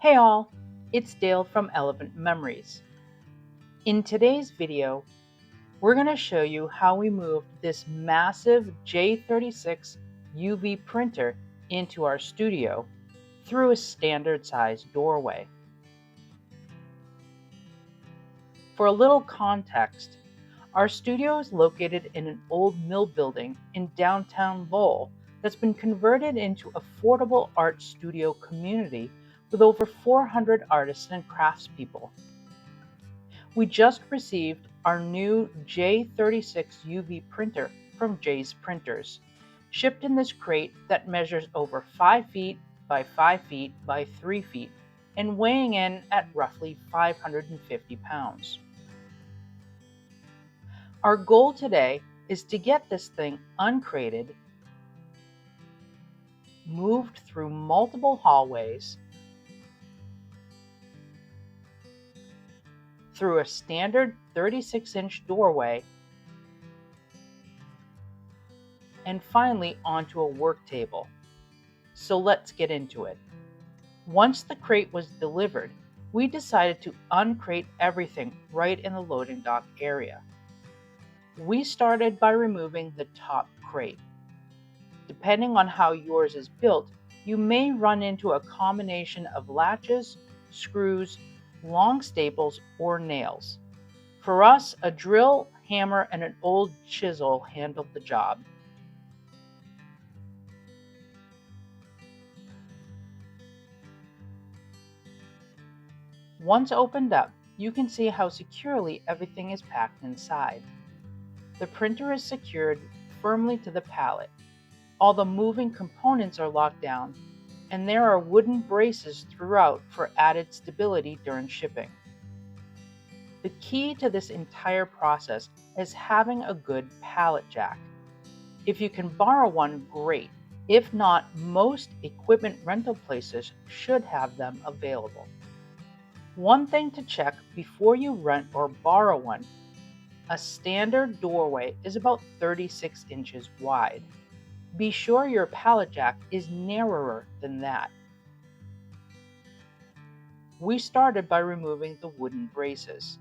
Hey all, it's Dale from Elephant Memories. In today's video, we're going to show you how we moved this massive J36 UV printer into our studio through a standard sized doorway. For a little context, our studio is located in an old mill building in downtown Lowell that's been converted into an affordable art studio community with over 400 artists and craftspeople. We just received our new J36 UV printer from J's Printers, shipped in this crate that measures over 5 feet by 5 feet by 3 feet and weighing in at roughly 550 pounds. Our goal today is to get this thing uncrated, moved through multiple hallways, through a standard 36-inch doorway, and finally onto a work table. So let's get into it. Once the crate was delivered, we decided to uncrate everything right in the loading dock area. We started by removing the top crate. Depending on how yours is built, you may run into a combination of latches, screws, long staples, or nails. For us, a drill, hammer, and an old chisel handled the job. Once opened up, you can see how securely everything is packed inside. The printer is secured firmly to the pallet. All the moving components are locked down, and there are wooden braces throughout for added stability during shipping. The key to this entire process is having a good pallet jack. If you can borrow one, great. If not, most equipment rental places should have them available. One thing to check before you rent or borrow one: a standard doorway is about 36 inches wide. Be sure your pallet jack is narrower than that. We started by removing the wooden braces.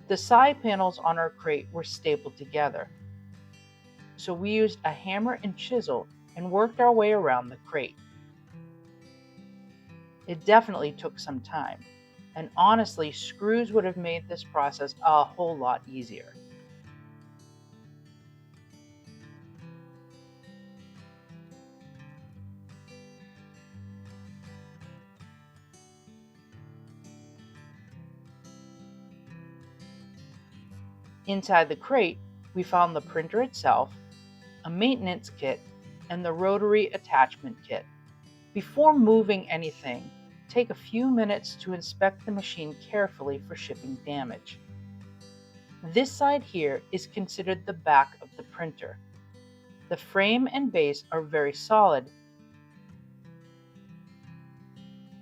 The side panels on our crate were stapled together, so we used a hammer and chisel and worked our way around the crate. It definitely took some time, and honestly, screws would have made this process a whole lot easier. Inside the crate, we found the printer itself, a maintenance kit, and the rotary attachment kit. Before moving anything, take a few minutes to inspect the machine carefully for shipping damage. This side here is considered the back of the printer. The frame and base are very solid,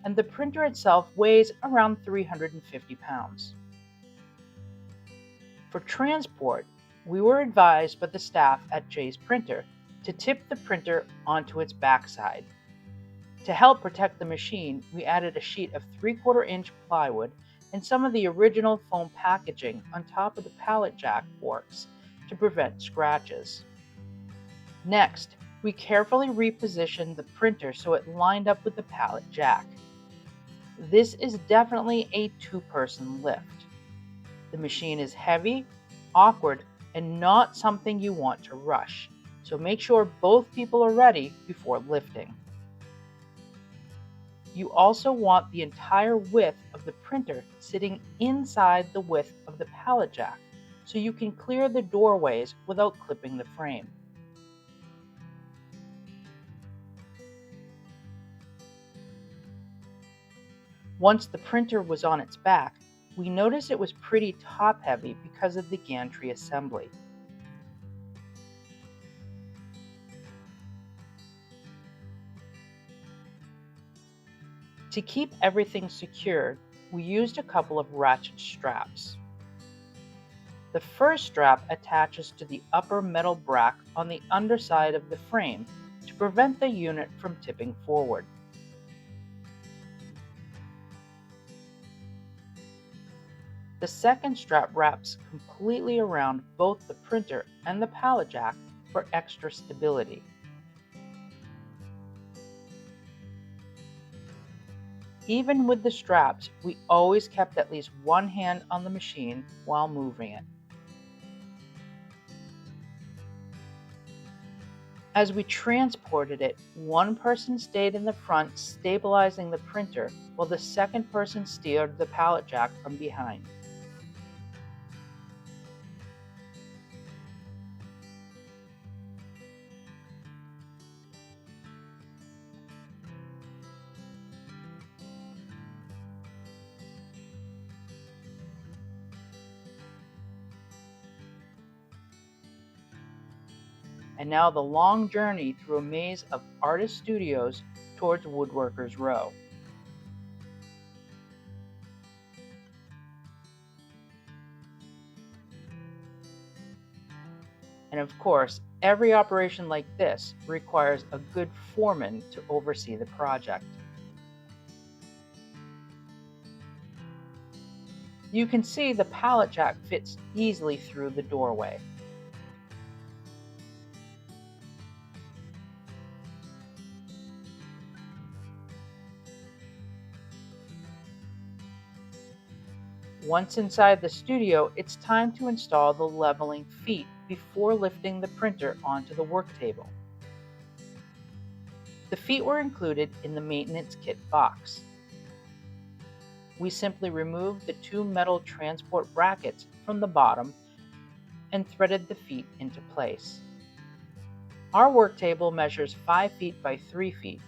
and the printer itself weighs around 350 pounds. For transport, we were advised by the staff at J's Printer to tip the printer onto its backside. To help protect the machine, we added a sheet of 3/4 inch plywood and some of the original foam packaging on top of the pallet jack forks to prevent scratches. Next, we carefully repositioned the printer so it lined up with the pallet jack. This is definitely a two-person lift. The machine is heavy, awkward, and not something you want to rush, so make sure both people are ready before lifting. You also want the entire width of the printer sitting inside the width of the pallet jack, so you can clear the doorways without clipping the frame. Once the printer was on its back, we noticed it was pretty top-heavy because of the gantry assembly. To keep everything secure, we used a couple of ratchet straps. The first strap attaches to the upper metal bracket on the underside of the frame to prevent the unit from tipping forward. The second strap wraps completely around both the printer and the pallet jack for extra stability. Even with the straps, we always kept at least one hand on the machine while moving it. As we transported it, one person stayed in the front stabilizing the printer while the second person steered the pallet jack from behind. And now the long journey through a maze of artist studios towards Woodworkers Row. And of course, every operation like this requires a good foreman to oversee the project. You can see the pallet jack fits easily through the doorway. Once inside the studio, it's time to install the leveling feet before lifting the printer onto the work table. The feet were included in the maintenance kit box. We simply removed the two metal transport brackets from the bottom and threaded the feet into place. Our work table measures 5 feet by 3 feet,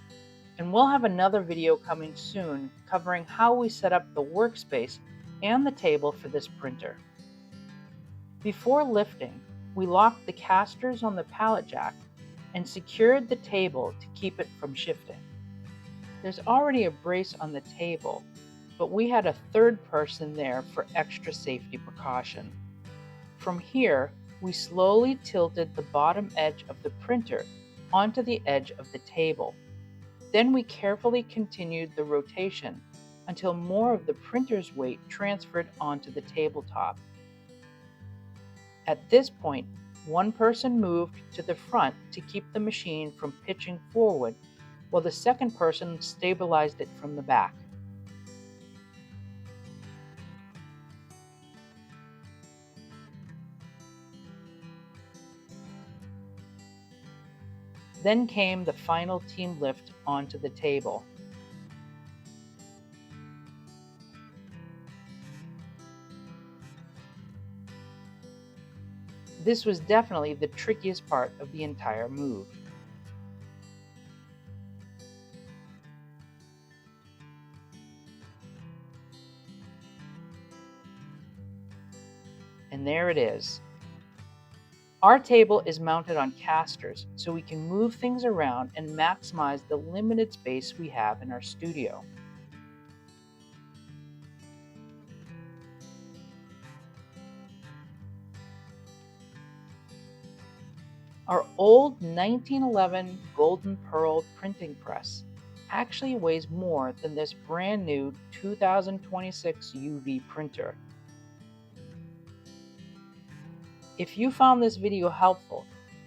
and we'll have another video coming soon covering how we set up the workspace and the table for this printer. Before lifting, we locked the casters on the pallet jack and secured the table to keep it from shifting. There's already a brace on the table, but we had a third person there for extra safety precaution. From here, we slowly tilted the bottom edge of the printer onto the edge of the table. Then we carefully continued the rotation until more of the printer's weight transferred onto the tabletop. At this point, one person moved to the front to keep the machine from pitching forward, while the second person stabilized it from the back. Then came the final team lift onto the table. This was definitely the trickiest part of the entire move. And there it is. Our table is mounted on casters, so we can move things around and maximize the limited space we have in our studio. Our old 1911 Golden Pearl printing press actually weighs more than this brand new 2026 UV printer. If you found this video helpful,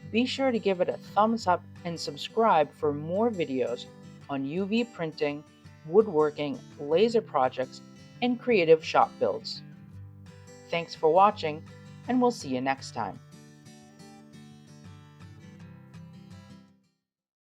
be sure to give it a thumbs up and subscribe for more videos on UV printing, woodworking, laser projects, and creative shop builds. Thanks for watching, and we'll see you next time.